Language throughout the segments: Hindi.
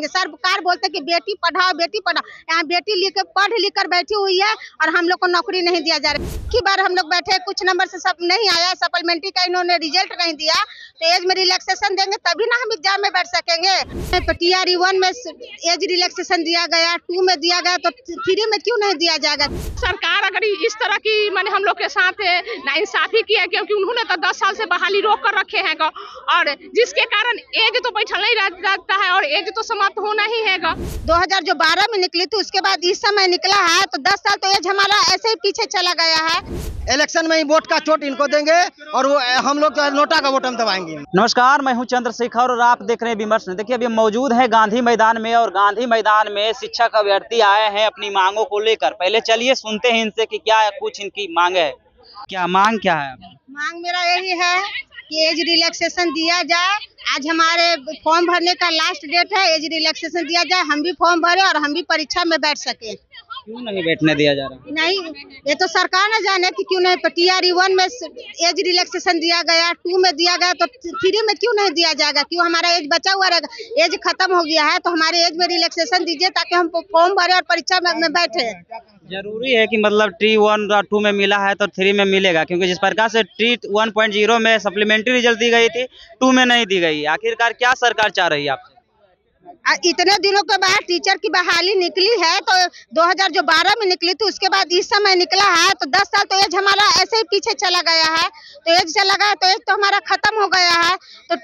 सरकार बोलते कि बेटी पढ़ाओ बेटी पढ़ाओ, यहाँ बेटी पढ़ लिख कर बैठी हुई है और हम लोग को नौकरी नहीं दिया जा रहा है। की बार हम लोग बैठे, कुछ नंबर से सब नहीं आया, सप्लीमेंट्री का इन्होंने रिजल्ट नहीं दिया, तो एज में रिलैक्सेशन देंगे तभी ना हम एग्जाम में बैठ सकेंगे। तो TRE 1 में एज रिलैक्सेशन दिया गया, 2 में दिया गया, तो 3 में क्यों नहीं दिया जाएगा? सरकार अगर इस तरह की माने हम लोग के साथ नाइंसाफी की है, क्योंकि उन्होंने तो 10 साल से बहाली रोक कर रखे हैं और जिसके कारण एज तो बैठा नहीं रहता है और एज तो समाप्त होना ही है। 2012 में निकली थी, उसके बाद इस समय निकला है, तो 10 साल तो एज हमारा ऐसे ही पीछे चला गया है। इलेक्शन में ही वोट का चोट इनको देंगे और वो हम लोग नोटा का वोट हम दबाएंगे। नमस्कार, मैं हूं चंद्रशेखर और आप देख रहे हैं विमर्श। देखिए, अभी मौजूद है गांधी मैदान में और गांधी मैदान में शिक्षक अभ्यर्थी आए हैं अपनी मांगों को लेकर। पहले चलिए सुनते हैं इनसे कि क्या कुछ इनकी मांग है। क्या मांग क्या है? मांग मेरा यही है कि एज रिलैक्सेशन दिया जाए। आज हमारे फॉर्म भरने का लास्ट डेट है, एज रिलैक्सेशन दिया जाए, हम भी फॉर्म भरे और हम भी परीक्षा में बैठ सके। क्यों नहीं बैठने दिया जा रहा? नहीं, ये तो सरकार न जाने कि क्यों नहीं। तो TRE 1 में एज रिलैक्सेशन दिया गया, 2 में दिया गया, तो 3 में क्यों नहीं दिया जाएगा? क्यों हमारा एज बचा हुआ रहेगा? एज खत्म हो गया है तो हमारे एज में रिलैक्सेशन दीजिए ताकि हम फॉर्म भरे और परीक्षा में बैठे। जरूरी है कि मतलब TRE 1 और 2 में मिला है तो 3 में मिलेगा, क्योंकि जिस प्रकार से TRE 1.0 में सप्लीमेंट्री रिजल्ट दी गई थी, 2 में नहीं दी गई। आखिरकार क्या सरकार चाह रही है आपसे? इतने दिनों के बाद टीचर की बहाली निकली है, तो 2012 में निकली थी, उसके बाद इस समय निकला है, तो 10 साल तो एज हमारा ऐसे ही पीछे चला गया है। तो एज चला गया तो एज तो हमारा खत्म हो गया है। तो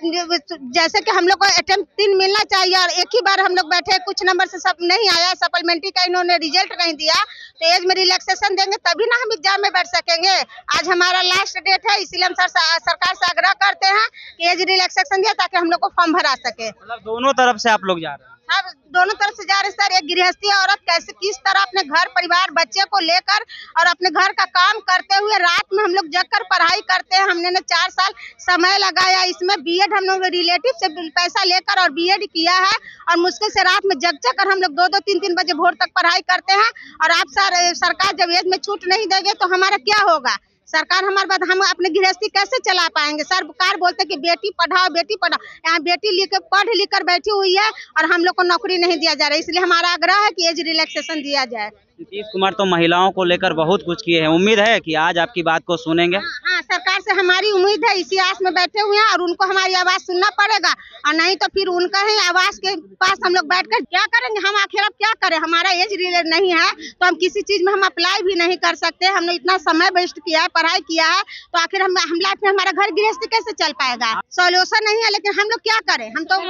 जैसे कि हम लोग को अटेम्प्ट 3 मिलना चाहिए और एक ही बार हम लोग बैठे, कुछ नंबर से सब नहीं आया, सप्लीमेंट्री का इन्होंने रिजल्ट नहीं दिया, तो एज में रिलैक्सेशन देंगे तभी ना हम एग्जाम में बैठ सकेंगे। आज हमारा लास्ट डेट है, इसीलिए हम सरकार से आग्रह करते हैं कि एज रिलैक्सेशन दिया ताकि हम लोग को फॉर्म भरा सके। मतलब दोनों तरफ से आप लोग जा रहे हैं? हाँ, दोनों तरफ से जा रहे सर। एक गृहस्थी औरत कैसे किस तरह अपने घर परिवार बच्चे को लेकर और अपने घर का काम करते हुए रात में हम लोग जग कर पढ़ाई करते हैं। हमने 4 साल समय लगाया इसमें। BEd हम लोग रिलेटिव से पैसा लेकर और BEd किया है और मुश्किल से रात में जग कर हम लोग 2-2, 3-3 बजे भोर तक पढ़ाई करते हैं। और आप सरकार जब एज में छूट नहीं देंगे तो हमारा क्या होगा? सरकार हमारे बात, हम अपने गृहस्थी कैसे चला पाएंगे? सरकार बोलते कि बेटी पढ़ाओ बेटी पढ़ाओ, यहाँ बेटी पढ़ लिख कर बैठी हुई है और हम लोग को नौकरी नहीं दिया जा रहा है। इसलिए हमारा आग्रह है कि एज रिलैक्सेशन दिया जाए। नीतीश कुमार तो महिलाओं को लेकर बहुत कुछ किए हैं, उम्मीद है कि आज आपकी बात को सुनेंगे। हाँ, सरकार से हमारी उम्मीद है, इसी आस में बैठे हुए हैं और उनको हमारी आवाज सुनना पड़ेगा और नहीं तो फिर उनका ही आवाज के पास हम लोग बैठकर क्या करेंगे? हम आखिर अब क्या करें? हमारा एज रिलेट नहीं है तो हम किसी चीज में हम अप्लाई भी नहीं कर सकते। हमने इतना समय वेस्ट किया है, पढ़ाई किया है, तो आखिर हम लाइफ में हमारा घर गृहस्थी कैसे चल पाएगा? सोल्यूशन नहीं है, लेकिन हम लोग क्या करें? हम तो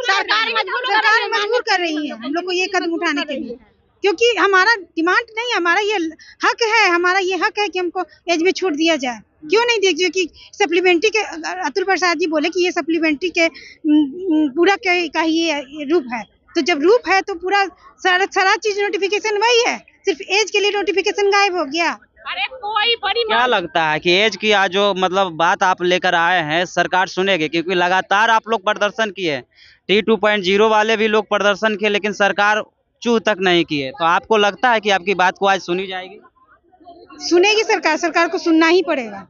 सरकार मजबूर कर रही है हम लोग को ये कदम उठाने के लिए, क्योंकि हमारा डिमांड नहीं है, हमारा ये हक है, हमारा ये हक है कि हमको एज में छूट दिया जाए। क्यों नहीं दिया? क्योंकि सप्लीमेंट्री के अतुल प्रसाद जी बोले कि ये सप्लीमेंट्री के पूरा का ये रूप है, तो जब रूप है तो पूरा सारा चीज नोटिफिकेशन वही है, सिर्फ एज के लिए नोटिफिकेशन गायब हो गया। अरे कोई बड़ी क्या लगता है कि एज की आज जो मतलब बात आप लेकर आए हैं सरकार सुनेगी? क्योंकि लगातार आप लोग प्रदर्शन किए, TRE 2.0 वाले भी लोग प्रदर्शन किए, लेकिन सरकार चूँ तक नहीं किए। तो आपको लगता है कि आपकी बात को आज सुनी जाएगी? सुनेगी सरकार को सुनना ही पड़ेगा।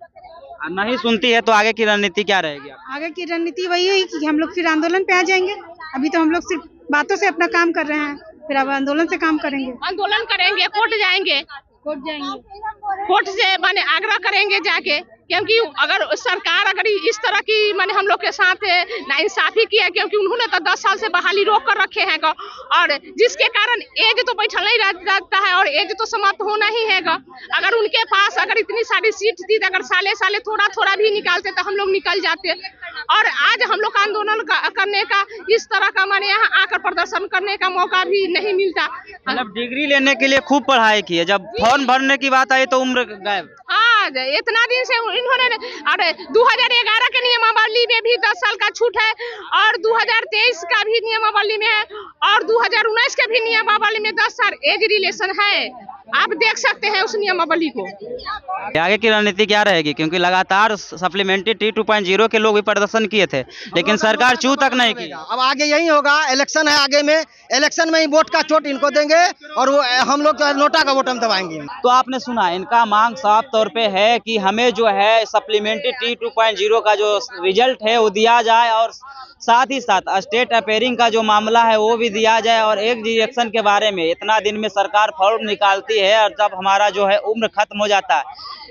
नहीं सुनती है तो आगे की रणनीति क्या रहेगी? आगे की रणनीति वही हुई कि हम लोग फिर आंदोलन पे आ जाएंगे। अभी तो हम लोग सिर्फ बातों से अपना काम कर रहे हैं, फिर अब आंदोलन से काम करेंगे। आंदोलन करेंगे, कोर्ट जाएंगे, कोर्ट से माने आग्रह करेंगे जाके, क्योंकि अगर सरकार अगर इस तरह की माने हम लोग के साथ नाइंसाफी की है, क्योंकि उन्होंने तो 10 साल से बहाली रोक कर रखे हैं और जिसके कारण एज तो बैठा नहीं रहता है और एज तो समाप्त होना ही है। अगर उनके पास अगर इतनी सारी सीट थी तो अगर साले थोड़ा भी निकालते तो हम लोग निकल जाते। और आज हम लोग आंदोलन करने का इस तरह का माने यहाँ आकर प्रदर्शन करने का मौका भी नहीं मिलता। मतलब डिग्री लेने के लिए खूब पढ़ाई की है, जब फॉर्म भरने की बात आई तो उम्र गायब। हाँ, इतना दिन से इन्होंने, अरे 2011 के नियमावली में भी 10 साल का छूट है और 2023 का भी नियमावली में है और 2019 के भी नियमावली में 10 साल एज रिलेशन है। आप देख सकते हैं उस नियमावली को। आगे की रणनीति क्या रहेगी? क्योंकि लगातार सप्लीमेंट्री TRE 2.0 के लोग भी प्रदर्शन किए थे, लेकिन सरकार चूँ तक नहीं की। अब आगे यही होगा, इलेक्शन है आगे में, इलेक्शन में ही वोट का चोट इनको देंगे और वो हम लोग नोटा का वोट हम दबाएंगे। तो आपने सुना, इनका मांग साफ तौर पे है कि हमें जो है सप्लीमेंट्री TRE 2.0 का जो रिजल्ट है वो दिया जाए और साथ ही साथ स्टेट अपेयरिंग का जो मामला है वो भी दिया जाए। और एक रिएक्शन के बारे में इतना दिन में सरकार फॉर्म निकालती है और जब हमारा जो है उम्र खत्म हो जाता है,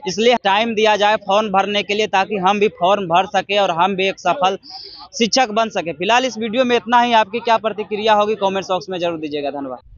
इसलिए टाइम दिया जाए फॉर्म भरने के लिए, ताकि हम भी फॉर्म भर सके और हम भी एक सफल शिक्षक बन सके। फिलहाल इस वीडियो में इतना ही। आपकी क्या प्रतिक्रिया होगी कमेंट बॉक्स में जरूर दीजिएगा। धन्यवाद।